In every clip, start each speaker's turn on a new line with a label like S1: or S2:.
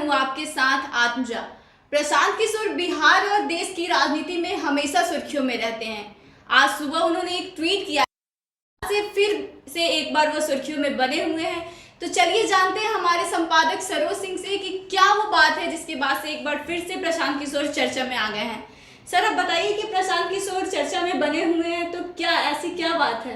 S1: हूँ आपके साथ आत्मजा। प्रशांत किशोर बिहार और देश की राजनीति में हमेशा सुर्खियों में रहते हैं। आज सुबह उन्होंने एक ट्वीट किया से फिर से एक बार वो सुर्खियों में बने हुए हैं। तो चलिए जानते हैं हमारे संपादक सरोज सिंह से कि क्या वो बात है जिसके बाद से एक बार फिर से प्रशांत किशोर चर्चा में आ गए हैं। सर, अब बताइए कि प्रशांत किशोर चर्चा में बने हुए हैं तो क्या ऐसी क्या बात है?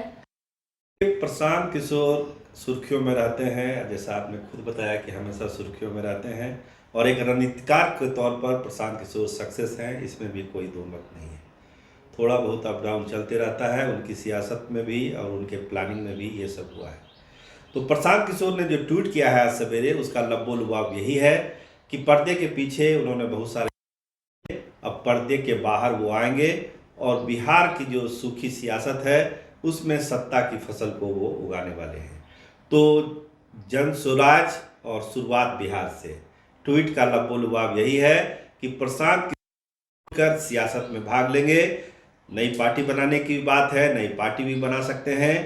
S2: प्रशांत किशोर सुर्खियों में रहते हैं, जैसा आपने खुद बताया कि हमेशा सुर्खियों में रहते हैं, और एक रणनीतिकार के तौर पर प्रशांत किशोर सक्सेस हैं, इसमें भी कोई दो मत नहीं है। थोड़ा बहुत अप डाउन चलते रहता है उनकी सियासत में भी और उनके प्लानिंग में भी, ये सब हुआ है। तो प्रशांत किशोर ने जो ट्वीट किया है आज सवेरे, उसका लब्बो लुबाब यही है कि पर्दे के पीछे उन्होंने बहुत सारे, अब पर्दे के बाहर वो आएंगे और बिहार की जो सूखी सियासत है उसमें सत्ता की फसल को वो उगाने वाले हैं। तो जन स्वराज और शुरुआत बिहार से ट्वीट का लब्बो लुबाब यही है कि प्रशांत कर सियासत में भाग लेंगे। नई पार्टी बनाने की बात है, नई पार्टी भी बना सकते हैं,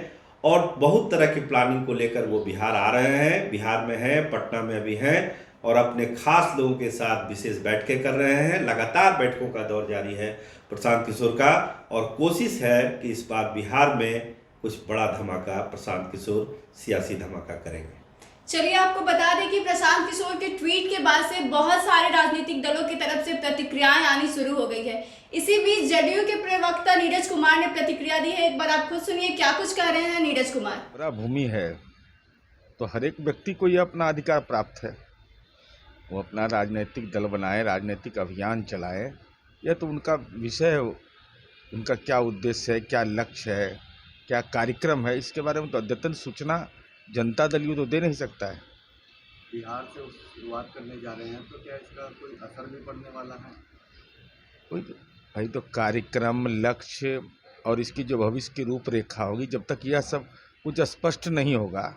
S2: और बहुत तरह की प्लानिंग को लेकर वो बिहार आ रहे हैं, बिहार में हैं, पटना में अभी हैं, और अपने खास लोगों के साथ विशेष बैठकें कर रहे हैं। लगातार बैठकों का दौर जारी है प्रशांत किशोर का, और कोशिश है कि इस बार बिहार में कुछ बड़ा धमाका प्रशांत किशोर सियासी धमाका करेंगे।
S1: चलिए, आपको बता दें कि प्रशांत किशोर के ट्वीट के बाद से बहुत सारे राजनीतिक दलों की तरफ से प्रतिक्रियाएं आनी शुरू हो गई है। इसी बीच जदयू के प्रवक्ता नीरज कुमार ने प्रतिक्रिया दी है। एक बार आप खुद सुनिए क्या कुछ कह रहे हैं नीरज कुमार।
S3: पूरा भूमि है तो हर एक व्यक्ति को यह अपना अधिकार प्राप्त है, वो अपना राजनीतिक दल बनाए, राजनीतिक अभियान चलाए, यह तो उनका विषय है। उनका क्या उद्देश्य है, क्या लक्ष्य है, क्या कार्यक्रम है, इसके बारे में तो अद्यतन सूचना जनता दल यू तो दे नहीं सकता है।
S4: बिहार से शुरुआत करने जा रहे हैं तो क्या इसका कोई असर भी पड़ने वाला है?
S3: कोई भाई तो कार्यक्रम, लक्ष्य और इसकी जो भविष्य की रूपरेखा होगी, जब तक यह सब कुछ स्पष्ट नहीं होगा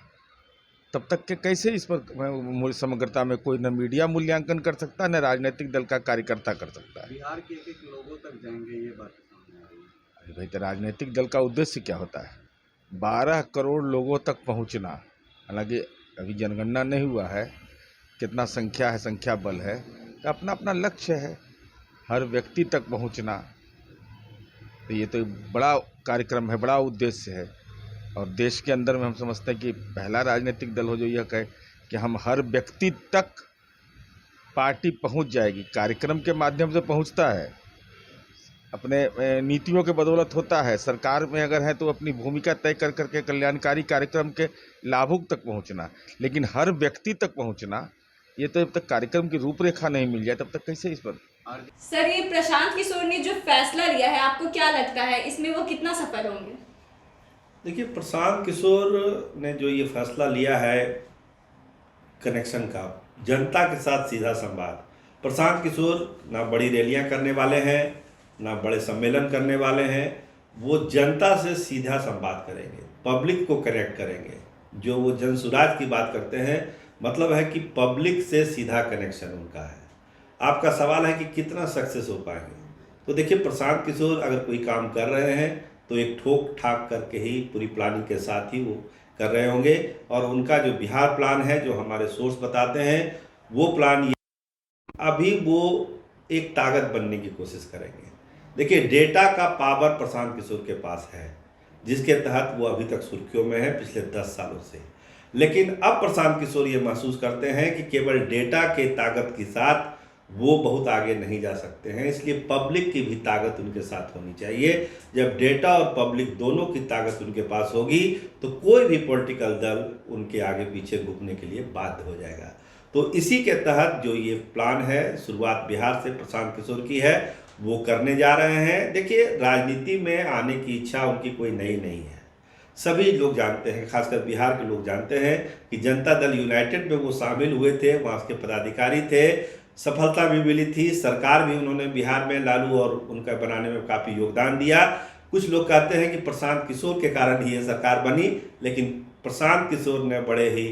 S3: तब तक के कैसे इस पर समग्रता में कोई न मीडिया मूल्यांकन कर सकता है, न राजनीतिक दल का कार्यकर्ता कर सकता है।
S4: बिहार के एक लोगों तक जाएंगे, ये बात सामने आ रही है।
S3: अरे भाई, तो राजनीतिक दल का उद्देश्य क्या होता है? 12 करोड़ लोगों तक पहुंचना। हालांकि अभी जनगणना नहीं हुआ है, कितना संख्या है, संख्या बल है, तो अपना अपना लक्ष्य है हर व्यक्ति तक पहुंचना। तो ये तो बड़ा कार्यक्रम है, बड़ा उद्देश्य है, और देश के अंदर में हम समझते हैं कि पहला राजनीतिक दल हो जो यह कहे कि हम हर व्यक्ति तक पार्टी पहुंच जाएगी। कार्यक्रम के माध्यम से पहुंचता है, अपने नीतियों के बदौलत होता है। सरकार में अगर है तो अपनी भूमिका तय कर करके कल्याणकारी कार्यक्रम के लाभुक तक पहुंचना, लेकिन हर व्यक्ति तक पहुंचना, ये तो जब तक कार्यक्रम की रूपरेखा नहीं मिल जाए तब तक कैसे इस पर।
S1: सर, ये प्रशांत किशोर ने जो फैसला लिया है, आपको क्या लगता है इसमें वो कितना सफल होंगे?
S2: देखिए, प्रशांत किशोर ने जो ये फैसला लिया है कनेक्शन का, जनता के साथ सीधा संवाद। प्रशांत किशोर ना बड़ी रैलियां करने वाले हैं, ना बड़े सम्मेलन करने वाले हैं, वो जनता से सीधा संवाद करेंगे, पब्लिक को कनेक्ट करेंगे। जो वो जन सुराज की बात करते हैं, मतलब है कि पब्लिक से सीधा कनेक्शन उनका है। आपका सवाल है कि कितना सक्सेस हो पाएंगे, तो देखिए, प्रशांत किशोर अगर कोई काम कर रहे हैं तो एक ठोक ठाक करके ही, पूरी प्लानिंग के साथ ही वो कर रहे होंगे। और उनका जो बिहार प्लान है, जो हमारे सोर्स बताते हैं, वो प्लान ये, अभी वो एक ताकत बनने की कोशिश करेंगे। देखिए, डेटा का पावर प्रशांत किशोर के पास है, जिसके तहत वो अभी तक सुर्खियों में है पिछले 10 सालों से। लेकिन अब प्रशांत किशोर ये महसूस करते हैं कि केवल डेटा के ताकत के साथ वो बहुत आगे नहीं जा सकते हैं, इसलिए पब्लिक की भी ताकत उनके साथ होनी चाहिए। जब डेटा और पब्लिक दोनों की ताकत उनके पास होगी तो कोई भी पॉलिटिकल दल उनके आगे पीछे घुटने के लिए बाध्य हो जाएगा। तो इसी के तहत जो ये प्लान है, शुरुआत बिहार से प्रशांत किशोर की है, वो करने जा रहे हैं। देखिए, राजनीति में आने की इच्छा उनकी कोई नई नहीं है, सभी लोग जानते हैं, खासकर बिहार के लोग जानते हैं कि जनता दल यूनाइटेड में वो शामिल हुए थे, वहाँ के पदाधिकारी थे, सफलता भी मिली थी, सरकार भी उन्होंने बिहार में लालू और उनका बनाने में काफ़ी योगदान दिया। कुछ लोग कहते हैं कि प्रशांत किशोर के कारण ही ये सरकार बनी, लेकिन प्रशांत किशोर ने बड़े ही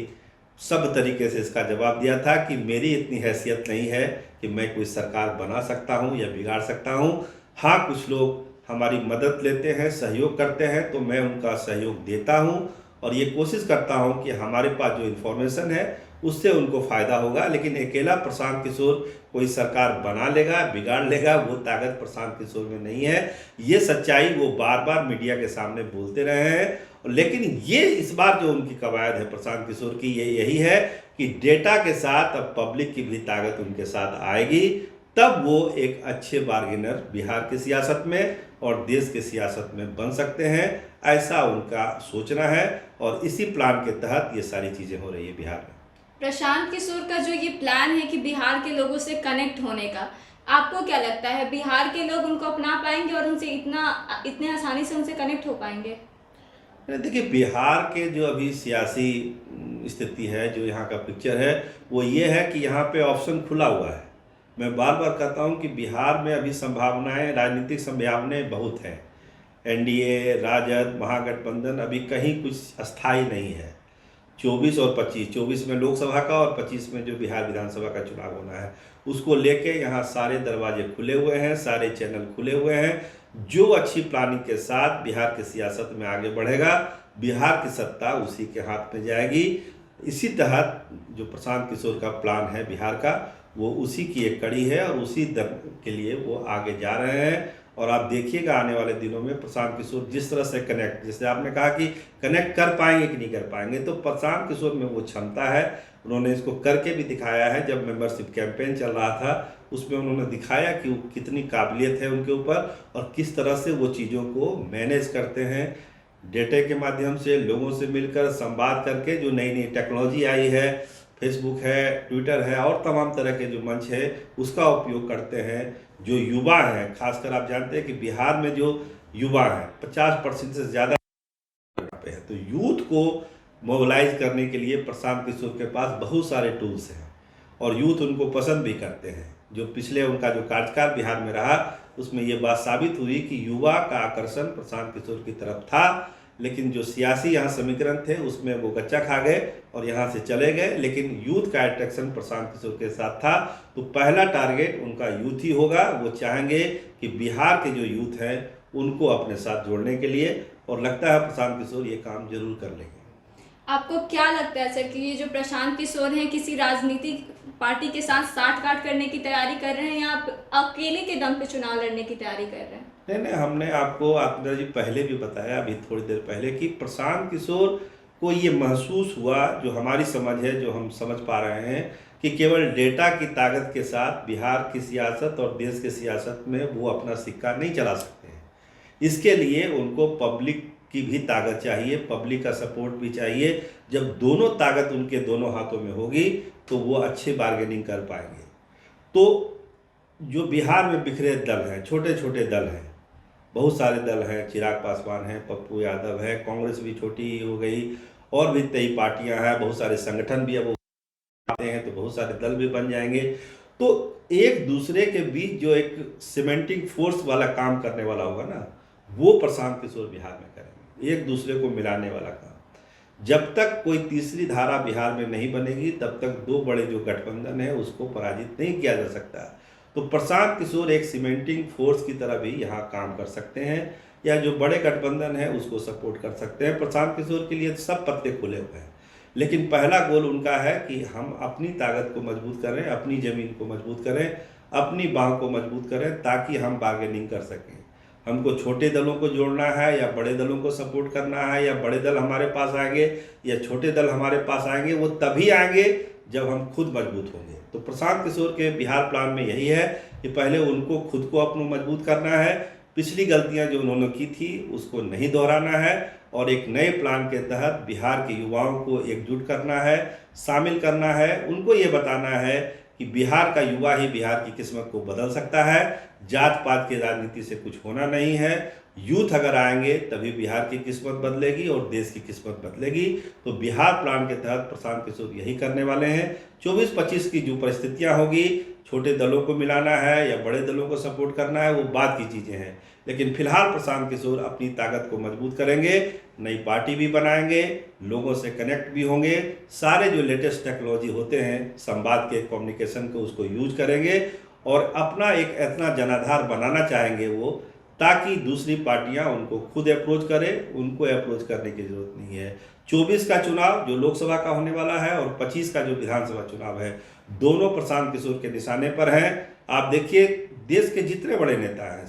S2: सब तरीके से इसका जवाब दिया था कि मेरी इतनी हैसियत नहीं है कि मैं कोई सरकार बना सकता हूँ या बिगाड़ सकता हूँ। हाँ, कुछ लोग हमारी मदद लेते हैं, सहयोग करते हैं, तो मैं उनका सहयोग देता हूँ और ये कोशिश करता हूँ कि हमारे पास जो इन्फॉर्मेशन है उससे उनको फ़ायदा होगा। लेकिन अकेला प्रशांत किशोर कोई सरकार बना लेगा, बिगाड़ लेगा, वो ताकत प्रशांत किशोर में नहीं है। ये सच्चाई वो बार बार मीडिया के सामने बोलते रहे हैं। लेकिन ये इस बार जो उनकी कवायद है प्रशांत किशोर की, ये यही है कि डेटा के साथ अब पब्लिक की भी ताकत उनके साथ आएगी, तब वो एक अच्छे बार्गेनर बिहार की सियासत में और देश की सियासत में बन सकते हैं। ऐसा उनका सोचना है और इसी प्लान के तहत ये सारी चीज़ें हो रही है बिहार में।
S1: प्रशांत किशोर का जो ये प्लान है कि बिहार के लोगों से कनेक्ट होने का, आपको क्या लगता है बिहार के लोग उनको अपना पाएंगे और उनसे इतने आसानी से उनसे कनेक्ट हो पाएंगे?
S2: देखिए, बिहार के जो अभी सियासी स्थिति है, जो यहाँ का पिक्चर है, वो ये है कि यहाँ पे ऑप्शन खुला हुआ है। मैं बार बार कहता हूँ कि बिहार में अभी संभावनाएं, राजनीतिक संभावनाएं बहुत हैं। एनडीए, राजद, महागठबंधन अभी कहीं कुछ अस्थाई नहीं है। 24 और 25, 24 में लोकसभा का और 25 में जो बिहार विधानसभा का चुनाव होना है, उसको लेके यहाँ सारे दरवाजे खुले हुए हैं, सारे चैनल खुले हुए हैं। जो अच्छी प्लानिंग के साथ बिहार की सियासत में आगे बढ़ेगा, बिहार की सत्ता उसी के हाथ में जाएगी। इसी तहत जो प्रशांत किशोर का प्लान है बिहार का, वो उसी की एक कड़ी है और उसी दर के लिए वो आगे जा रहे हैं। और आप देखिएगा आने वाले दिनों में प्रशांत किशोर जिस तरह से कनेक्ट, जैसे आपने कहा कि कनेक्ट कर पाएंगे कि नहीं कर पाएंगे, तो प्रशांत किशोर में वो क्षमता है। उन्होंने इसको करके भी दिखाया है। जब मेंबरशिप कैंपेन चल रहा था, उसमें उन्होंने दिखाया कि कितनी काबिलियत है उनके ऊपर और किस तरह से वो चीज़ों को मैनेज करते हैं। डेटा के माध्यम से, लोगों से मिलकर संवाद करके, जो नई नई टेक्नोलॉजी आई है, फेसबुक है, ट्विटर है और तमाम तरह के जो मंच है, उसका उपयोग करते हैं। जो युवा हैं, खासकर आप जानते हैं कि बिहार में जो युवा हैं 50% से ज़्यादा पे है, तो यूथ को मोबिलाइज करने के लिए प्रशांत किशोर के पास बहुत सारे टूल्स हैं और यूथ उनको पसंद भी करते हैं। जो पिछले उनका जो कार्यकाल बिहार में रहा, उसमें ये बात साबित हुई कि युवा का आकर्षण प्रशांत किशोर की तरफ था। लेकिन जो सियासी यहाँ समीकरण थे, उसमें वो गच्चा खा गए और यहाँ से चले गए। लेकिन यूथ का अट्रैक्शन प्रशांत किशोर के साथ था, तो पहला टारगेट उनका यूथ ही होगा। वो चाहेंगे कि बिहार के जो यूथ हैं उनको अपने साथ जोड़ने के लिए, और लगता है प्रशांत किशोर ये काम जरूर कर लेंगे।
S1: आपको क्या लगता है सर कि ये जो प्रशांत किशोर हैं किसी राजनीतिक पार्टी के साथ साठ-गांठ करने की तैयारी कर रहे हैं या आप अकेले के दम पे चुनाव लड़ने की तैयारी कर रहे हैं?
S2: नहीं, हमने आपको आत्मजा जी पहले भी बताया, अभी थोड़ी देर पहले, कि प्रशांत किशोर को ये महसूस हुआ, जो हमारी समझ है, जो हम समझ पा रहे हैं, कि केवल डेटा की ताकत के साथ बिहार की सियासत और देश की सियासत में वो अपना सिक्का नहीं चला सकते हैं। इसके लिए उनको पब्लिक की भी ताकत चाहिए, पब्लिक का सपोर्ट भी चाहिए। जब दोनों ताकत उनके दोनों हाथों में होगी तो वो अच्छी बार्गेनिंग कर पाएंगे। तो जो बिहार में बिखरे दल हैं, छोटे छोटे दल हैं, बहुत सारे दल हैं, चिराग पासवान हैं, पप्पू यादव है, कांग्रेस भी छोटी हो गई और भी कई पार्टियां हैं, बहुत सारे संगठन भी अब आते हैं, तो बहुत सारे दल भी बन जाएंगे। तो एक दूसरे के बीच जो एक सीमेंटिंग फोर्स वाला काम करने वाला होगा ना, वो प्रशांत किशोर बिहार में करेंगे, एक दूसरे को मिलाने वाला काम। जब तक कोई तीसरी धारा बिहार में नहीं बनेगी, तब तक दो बड़े जो गठबंधन है उसको पराजित नहीं किया जा सकता। तो प्रशांत किशोर एक सीमेंटिंग फोर्स की तरह भी यहाँ काम कर सकते हैं, या जो बड़े गठबंधन है उसको सपोर्ट कर सकते हैं। प्रशांत किशोर के लिए सब पत्ते खुले हुए हैं, लेकिन पहला गोल उनका है कि हम अपनी ताकत को मजबूत करें, अपनी ज़मीन को मजबूत करें, अपनी बाह को मजबूत करें, ताकि हम बार्गेनिंग कर सकें। हमको छोटे दलों को जोड़ना है या बड़े दलों को सपोर्ट करना है, या बड़े दल हमारे पास आएंगे या छोटे दल हमारे पास आएंगे, वो तभी आएंगे जब हम खुद मजबूत होंगे। तो प्रशांत किशोर के बिहार प्लान में यही है कि पहले उनको खुद को अपना मजबूत करना है, पिछली गलतियां जो उन्होंने की थी उसको नहीं दोहराना है, और एक नए प्लान के तहत बिहार के युवाओं को एकजुट करना है, शामिल करना है। उनको ये बताना है कि बिहार का युवा ही बिहार की किस्मत को बदल सकता है, जात पात की राजनीति से कुछ होना नहीं है। यूथ अगर आएंगे तभी बिहार की किस्मत बदलेगी और देश की किस्मत बदलेगी। तो बिहार प्लान के तहत प्रशांत किशोर यही करने वाले हैं। 24-25 की जो परिस्थितियां होगी, छोटे दलों को मिलाना है या बड़े दलों को सपोर्ट करना है, वो बात की चीज़ें हैं। लेकिन फिलहाल प्रशांत किशोर अपनी ताकत को मजबूत करेंगे, नई पार्टी भी बनाएंगे, लोगों से कनेक्ट भी होंगे, सारे जो लेटेस्ट टेक्नोलॉजी होते हैं संवाद के, कम्युनिकेशन को, उसको यूज करेंगे और अपना एक इतना जनाधार बनाना चाहेंगे वो, ताकि दूसरी पार्टियां उनको खुद अप्रोच करें, उनको अप्रोच करने की जरूरत नहीं है। 24 का चुनाव जो लोकसभा का होने वाला है और 25 का जो विधानसभा चुनाव है, दोनों प्रशांत किशोर के निशाने पर हैं। आप देखिए, देश के जितने बड़े नेता हैं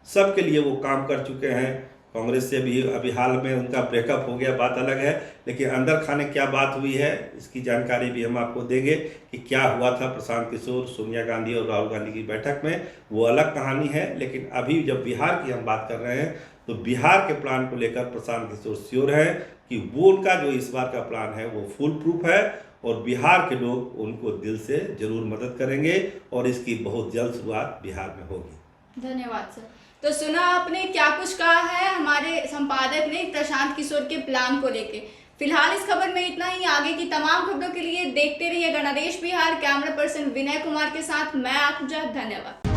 S2: सबके लिए वो काम कर चुके हैं। कांग्रेस से भी अभी हाल में उनका ब्रेकअप हो गया, बात अलग है, लेकिन अंदर खाने क्या बात हुई है इसकी जानकारी भी हम आपको देंगे कि क्या हुआ था प्रशांत किशोर, सोनिया गांधी और राहुल गांधी की बैठक में, वो अलग कहानी है। लेकिन अभी जब बिहार की हम बात कर रहे हैं तो बिहार के प्लान को लेकर प्रशांत किशोर श्योर है कि वो उनका जो इस बार का प्लान है वो फुल प्रूफ है और बिहार के लोग उनको दिल से जरूर मदद करेंगे और इसकी बहुत जल्द शुरुआत बिहार में होगी।
S1: धन्यवाद सर। तो सुना आपने क्या कुछ कहा है हमारे संपादक ने प्रशांत किशोर के प्लान को लेके। फिलहाल इस खबर में इतना ही। आगे की तमाम खबरों के लिए देखते रहिए गणदेश बिहार। कैमरा पर्सन विनय कुमार के साथ मैं आत्मजा। धन्यवाद।